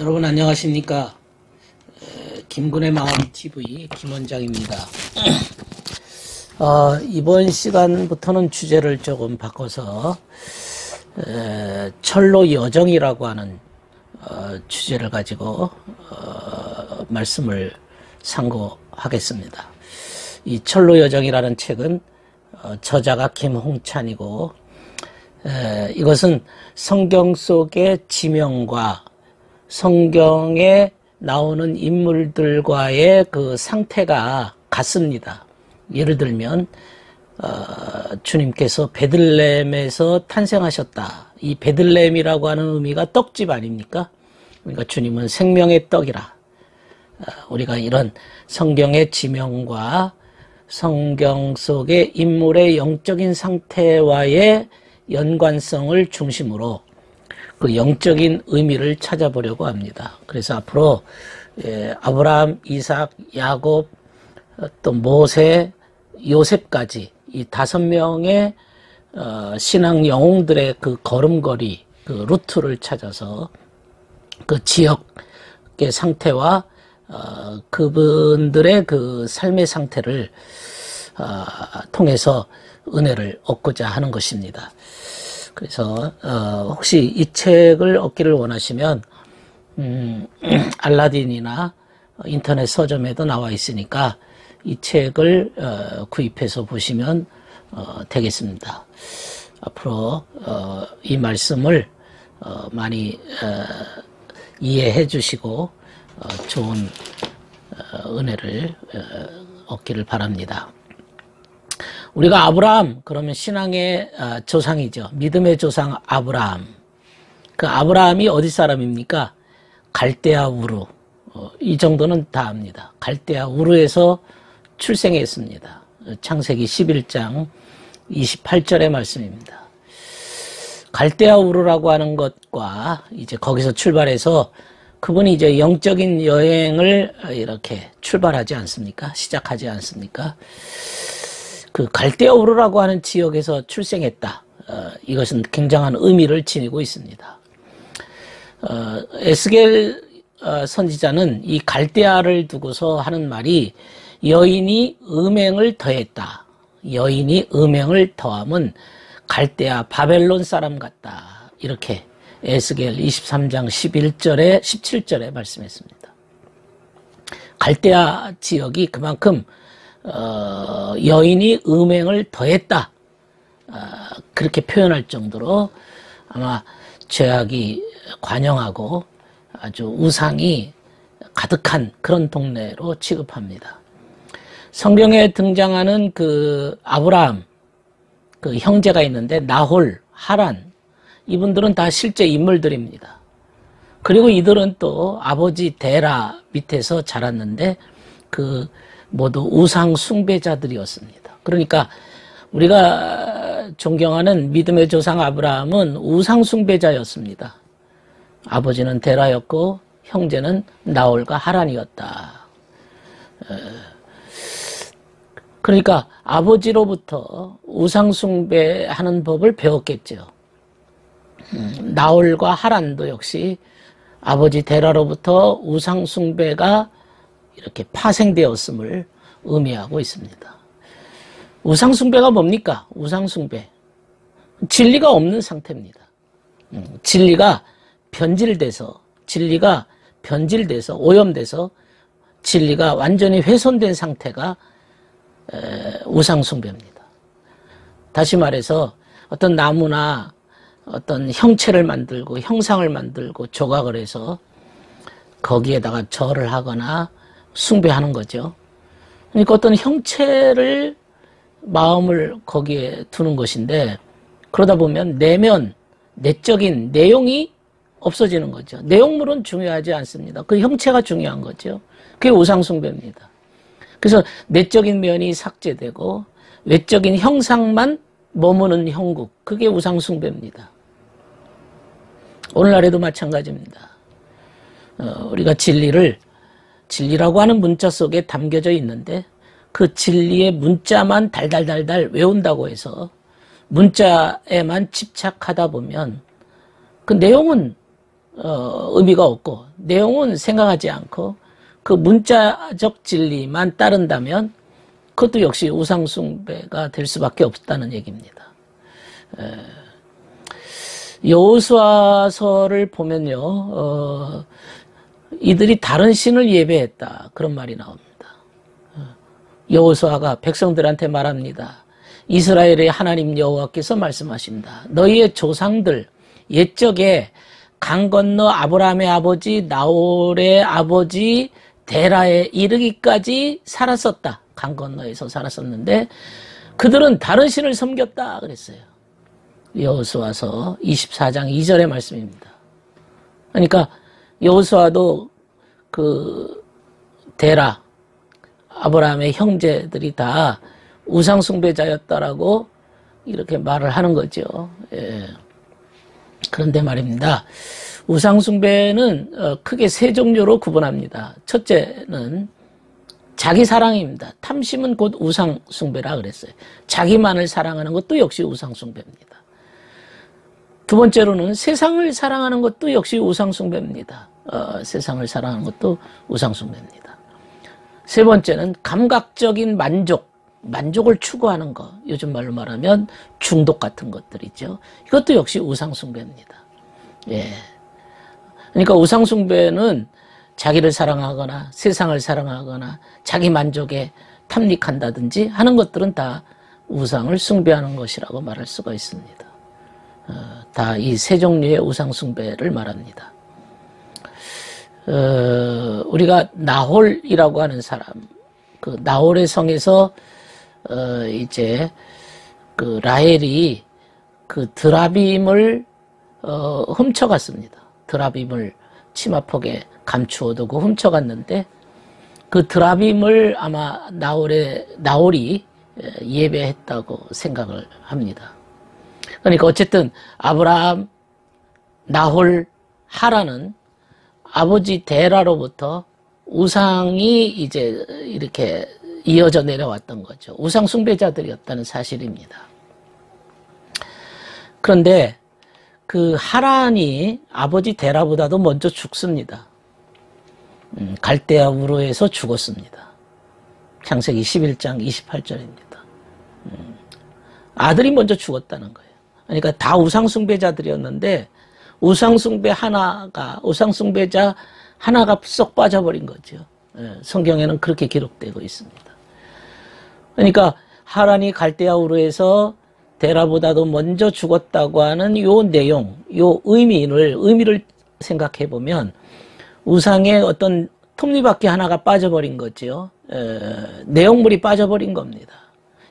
여러분 안녕하십니까. 김군의 마음TV 김원장입니다. 이번 시간부터는 주제를 조금 바꿔서 철로 여정이라고 하는 주제를 가지고 말씀을 상고하겠습니다. 이 철로 여정이라는 책은 저자가 김홍찬이고 이것은 성경 속의 지명과 성경에 나오는 인물들과의 그 상태가 같습니다. 예를 들면 주님께서 베들레헴에서 탄생하셨다. 이 베들레헴이라고 하는 의미가 떡집 아닙니까? 그러니까 주님은 생명의 떡이라. 우리가 이런 성경의 지명과 성경 속의 인물의 영적인 상태와의 연관성을 중심으로 그 영적인 의미를 찾아보려고 합니다. 그래서 앞으로 아브라함, 이삭, 야곱, 또 모세, 요셉까지 이 5명의 신앙 영웅들의 그 걸음걸이, 그 루트를 찾아서 그 지역의 상태와 그분들의 그 삶의 상태를 통해서 은혜를 얻고자 하는 것입니다. 그래서 혹시 이 책을 얻기를 원하시면 알라딘이나 인터넷 서점에도 나와 있으니까 이 책을 구입해서 보시면 되겠습니다. 앞으로 이 말씀을 많이 이해해 주시고 좋은 은혜를 얻기를 바랍니다. 우리가 아브라함 그러면 신앙의 조상이죠. 믿음의 조상 아브라함. 그 아브라함이 어디 사람입니까? 갈대아 우르. 이 정도는 다 압니다. 갈대아 우르에서 출생했습니다. 창세기 11장 28절의 말씀입니다. 갈대아 우르라고 하는 것과 이제 거기서 출발해서 그분이 이제 영적인 여행을 이렇게 출발하지 않습니까? 시작하지 않습니까? 그 갈대아 우르라고 하는 지역에서 출생했다. 이것은 굉장한 의미를 지니고 있습니다. 에스겔 선지자는 이 갈대아를 두고서 하는 말이 여인이 음행을 더했다. 여인이 음행을 더함은 갈대아 바벨론 사람 같다. 이렇게 에스겔 23장 11절에 17절에 말씀했습니다. 갈대아 지역이 그만큼 여인이 음행을 더했다. 그렇게 표현할 정도로 아마 죄악이 관영하고 아주 우상이 가득한 그런 동네로 취급합니다. 성경에 등장하는 그 아브라함, 그 형제가 있는데 나홀, 하란, 이분들은 다 실제 인물들입니다. 그리고 이들은 또 아버지 데라 밑에서 자랐는데 그 모두 우상 숭배자들이었습니다. 그러니까 우리가 존경하는 믿음의 조상 아브라함은 우상 숭배자였습니다. 아버지는 데라였고 형제는 나홀과 하란이었다. 그러니까 아버지로부터 우상 숭배하는 법을 배웠겠죠. 나홀과 하란도 역시 아버지 데라로부터 우상 숭배가 이렇게 파생되었음을 의미하고 있습니다. 우상숭배가 뭡니까? 우상숭배. 진리가 없는 상태입니다. 진리가 변질돼서 오염돼서 진리가 완전히 훼손된 상태가 우상숭배입니다. 다시 말해서 어떤 나무나 어떤 형체를 만들고 형상을 만들고 조각을 해서 거기에다가 절을 하거나 숭배하는 거죠. 그러니까 어떤 형체를 마음을 거기에 두는 것인데 그러다 보면 내적인 내용이 없어지는 거죠. 내용물은 중요하지 않습니다. 그 형체가 중요한 거죠. 그게 우상숭배입니다. 그래서 내적인 면이 삭제되고 외적인 형상만 머무는 형국, 그게 우상숭배입니다. 오늘날에도 마찬가지입니다. 우리가 진리라고 하는 문자 속에 담겨져 있는데 그 진리의 문자만 달달달달 외운다고 해서 문자에만 집착하다 보면 그 내용은 의미가 없고 내용은 생각하지 않고 그 문자적 진리만 따른다면 그것도 역시 우상숭배가 될 수밖에 없다는 얘기입니다. 여호수아서를 보면요, 이들이 다른 신을 예배했다 그런 말이 나옵니다. 여호수아가 백성들한테 말합니다. 이스라엘의 하나님 여호와께서 말씀하신다. 너희의 조상들 옛적에 강 건너 아브라함의 아버지 나홀의 아버지 데라에 이르기까지 살았었다. 강 건너에서 살았었는데 그들은 다른 신을 섬겼다 그랬어요. 여호수아서 24장 2절의 말씀입니다. 그러니까 여호수아도 그 데라 아브라함의 형제들이 다 우상숭배자였다라고 이렇게 말을 하는 거죠. 예. 그런데 말입니다. 우상숭배는 크게 세 종류로 구분합니다. 첫째는 자기 사랑입니다. 탐심은 곧 우상숭배라 그랬어요. 자기만을 사랑하는 것도 역시 우상숭배입니다. 두 번째로는 세상을 사랑하는 것도 역시 우상숭배입니다. 세상을 사랑하는 것도 우상숭배입니다. 세 번째는 감각적인 만족을 추구하는 것, 요즘 말로 말하면 중독 같은 것들이죠. 이것도 역시 우상숭배입니다. 예. 그러니까 우상숭배는 자기를 사랑하거나 세상을 사랑하거나 자기 만족에 탐닉한다든지 하는 것들은 다 우상을 숭배하는 것이라고 말할 수가 있습니다. 다 이 세 종류의 우상숭배를 말합니다. 우리가 나홀이라고 하는 사람, 그 나홀의 성에서 이제 그 라헬이 그 드라빔을 훔쳐갔습니다. 드라빔을 치마폭에 감추어두고 훔쳐갔는데 그 드라빔을 아마 나홀이 예배했다고 생각을 합니다. 그러니까 어쨌든 아브라함, 나홀, 하란은 아버지 데라로부터 우상이 이제 이렇게 이어져 내려왔던 거죠. 우상 숭배자들이었다는 사실입니다. 그런데 그 하란이 아버지 데라보다도 먼저 죽습니다. 갈대아 우르에서 죽었습니다. 창세기 11장 28절입니다. 아들이 먼저 죽었다는 거예요. 그러니까 다 우상숭배자들이었는데 우상숭배자 하나가 쏙 빠져버린 거죠. 성경에는 그렇게 기록되고 있습니다. 그러니까 하란이 갈대아 우르에서 데라보다도 먼저 죽었다고 하는 요 내용, 요 의미를 생각해 보면 우상의 어떤 톱니바퀴 하나가 빠져버린 거죠. 내용물이 빠져버린 겁니다.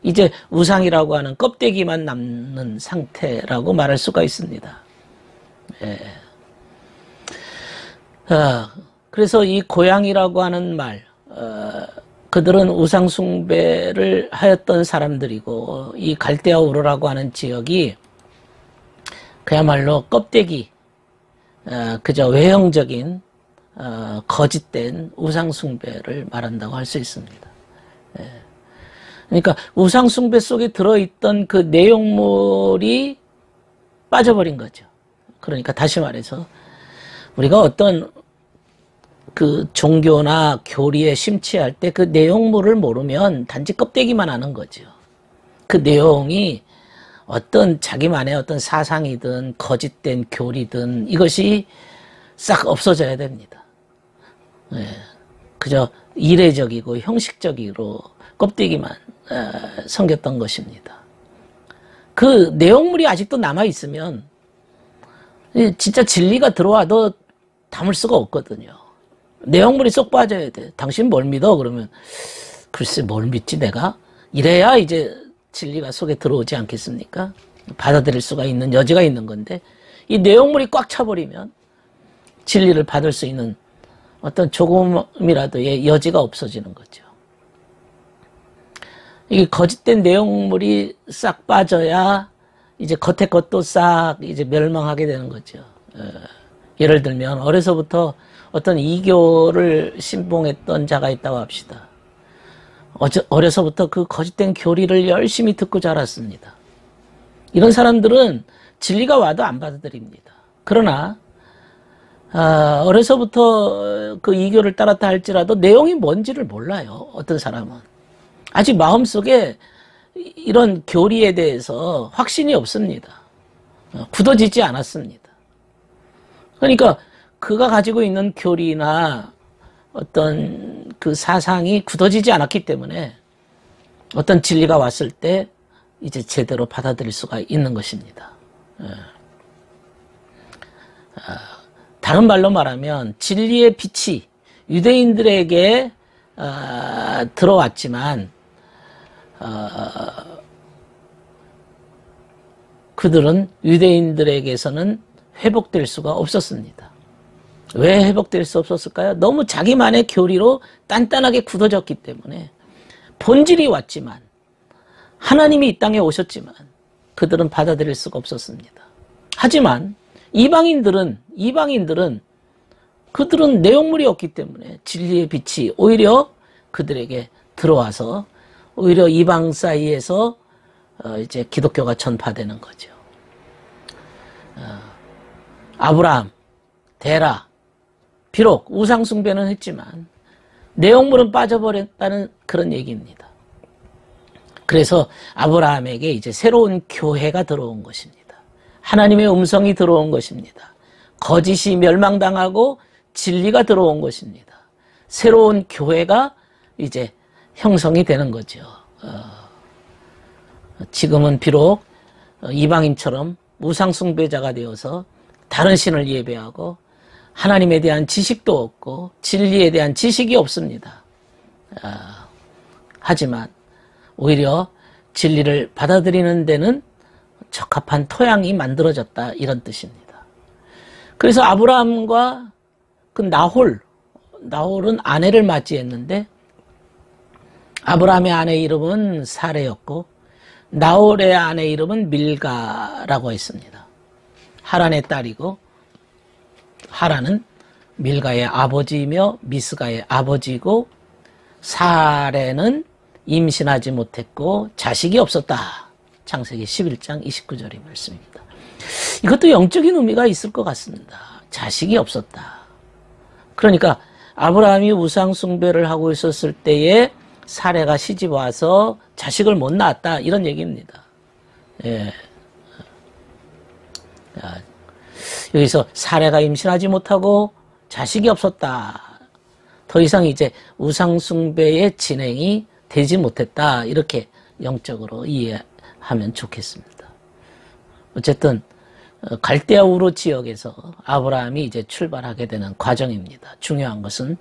이제 우상이라고 하는 껍데기만 남는 상태라고 말할 수가 있습니다. 그래서 이 고향이라고 하는 말, 그들은 우상숭배를 하였던 사람들이고 이 갈대아 우르라고 하는 지역이 그야말로 껍데기, 그저 외형적인 거짓된 우상숭배를 말한다고 할 수 있습니다. 그러니까 우상숭배 속에 들어있던 그 내용물이 빠져버린 거죠. 그러니까 다시 말해서 우리가 어떤 그 종교나 교리에 심취할 때 그 내용물을 모르면 단지 껍데기만 아는 거죠. 그 내용이 어떤 자기만의 어떤 사상이든 거짓된 교리든 이것이 싹 없어져야 됩니다. 그저 이례적이고 형식적으로 껍데기만 섬겼던 것입니다. 그 내용물이 아직도 남아있으면 진짜 진리가 들어와도 담을 수가 없거든요. 내용물이 쏙 빠져야 돼. 당신 뭘 믿어? 그러면 글쎄 뭘 믿지 내가? 이래야 이제 진리가 속에 들어오지 않겠습니까? 받아들일 수가 있는 여지가 있는 건데 이 내용물이 꽉 차버리면 진리를 받을 수 있는 어떤 조금이라도의 여지가 없어지는 거죠. 이게 거짓된 내용물이 싹 빠져야 이제 겉에 것도 싹 이제 멸망하게 되는 거죠. 예를 들면 어려서부터 어떤 이교를 신봉했던 자가 있다고 합시다. 어려서부터 그 거짓된 교리를 열심히 듣고 자랐습니다. 이런 사람들은 진리가 와도 안 받아들입니다. 그러나 어려서부터 그 이교를 따랐다 할지라도 내용이 뭔지를 몰라요. 어떤 사람은. 아직 마음속에 이런 교리에 대해서 확신이 없습니다. 굳어지지 않았습니다. 그러니까 그가 가지고 있는 교리나 어떤 그 사상이 굳어지지 않았기 때문에 어떤 진리가 왔을 때 이제 제대로 받아들일 수가 있는 것입니다. 다른 말로 말하면 진리의 빛이 유대인들에게 들어왔지만 그들은 유대인들에게서는 회복될 수가 없었습니다. 왜 회복될 수 없었을까요? 너무 자기만의 교리로 단단하게 굳어졌기 때문에 본질이 왔지만 하나님이 이 땅에 오셨지만 그들은 받아들일 수가 없었습니다. 하지만 이방인들은 그들은 내용물이 없기 때문에 진리의 빛이 오히려 그들에게 들어와서 오히려 이방 사이에서 이제 기독교가 전파되는 거죠. 아브라함, 데라, 비록 우상 숭배는 했지만 내용물은 빠져버렸다는 그런 얘기입니다. 그래서 아브라함에게 이제 새로운 교회가 들어온 것입니다. 하나님의 음성이 들어온 것입니다. 거짓이 멸망당하고 진리가 들어온 것입니다. 새로운 교회가 이제 형성이 되는 거죠. 지금은 비록 이방인처럼 우상 숭배자가 되어서 다른 신을 예배하고 하나님에 대한 지식도 없고 진리에 대한 지식이 없습니다. 하지만 오히려 진리를 받아들이는 데는 적합한 토양이 만들어졌다 이런 뜻입니다. 그래서 아브라함과 그 나홀은 아내를 맞이했는데 아브라함의 아내 이름은 사레였고 나홀의 아내 이름은 밀가라고 했습니다. 하란의 딸이고 하란은 밀가의 아버지이며 미스가의 아버지이고 사레는 임신하지 못했고 자식이 없었다. 창세기 11장 29절의 말씀입니다. 이것도 영적인 의미가 있을 것 같습니다. 자식이 없었다. 그러니까 아브라함이 우상 숭배를 하고 있었을 때에 사레가 시집 와서 자식을 못 낳았다 이런 얘기입니다. 예. 여기서 사레가 임신하지 못하고 자식이 없었다. 더 이상 이제 우상 숭배의 진행이 되지 못했다. 이렇게 영적으로 이해하면 좋겠습니다. 어쨌든 갈대아 우르 지역에서 아브라함이 이제 출발하게 되는 과정입니다. 중요한 것은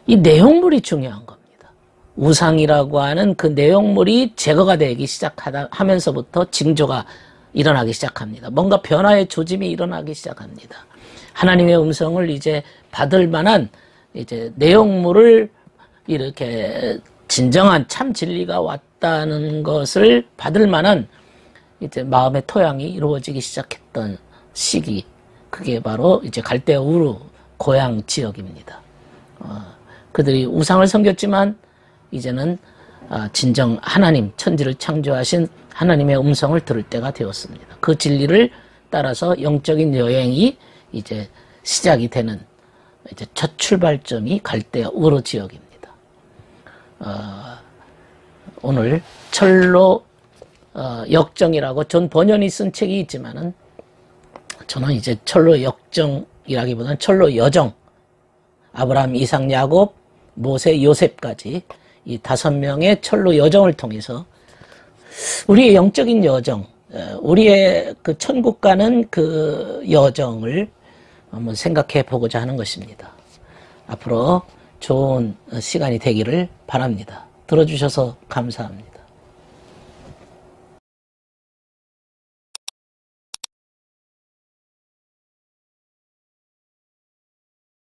이 내용물이 중요한 겁니다. 우상이라고 하는 그 내용물이 제거가 되기 시작하면서부터 징조가 일어나기 시작합니다. 뭔가 변화의 조짐이 일어나기 시작합니다. 하나님의 음성을 이제 받을 만한 이제 내용물을 이렇게 진정한 참 진리가 왔다는 것을 받을 만한 이제 마음의 토양이 이루어지기 시작했던 시기, 그게 바로 이제 갈대아 우르 고향 지역입니다. 그들이 우상을 섬겼지만 이제는 진정 하나님, 천지를 창조하신 하나님의 음성을 들을 때가 되었습니다. 그 진리를 따라서 영적인 여행이 이제 시작이 되는 이제 첫 출발점이 갈대아 우르 지역입니다. 오늘 철로 역정이라고 존 버년이 쓴 책이 있지만은 저는 이제 철로 역정이라기보다는 철로 여정, 아브라함, 이삭, 야곱, 모세, 요셉까지 이 5명의 철로 여정을 통해서 우리의 영적인 여정, 우리의 그 천국 가는 그 여정을 한번 생각해 보고자 하는 것입니다. 앞으로 좋은 시간이 되기를 바랍니다. 들어주셔서 감사합니다.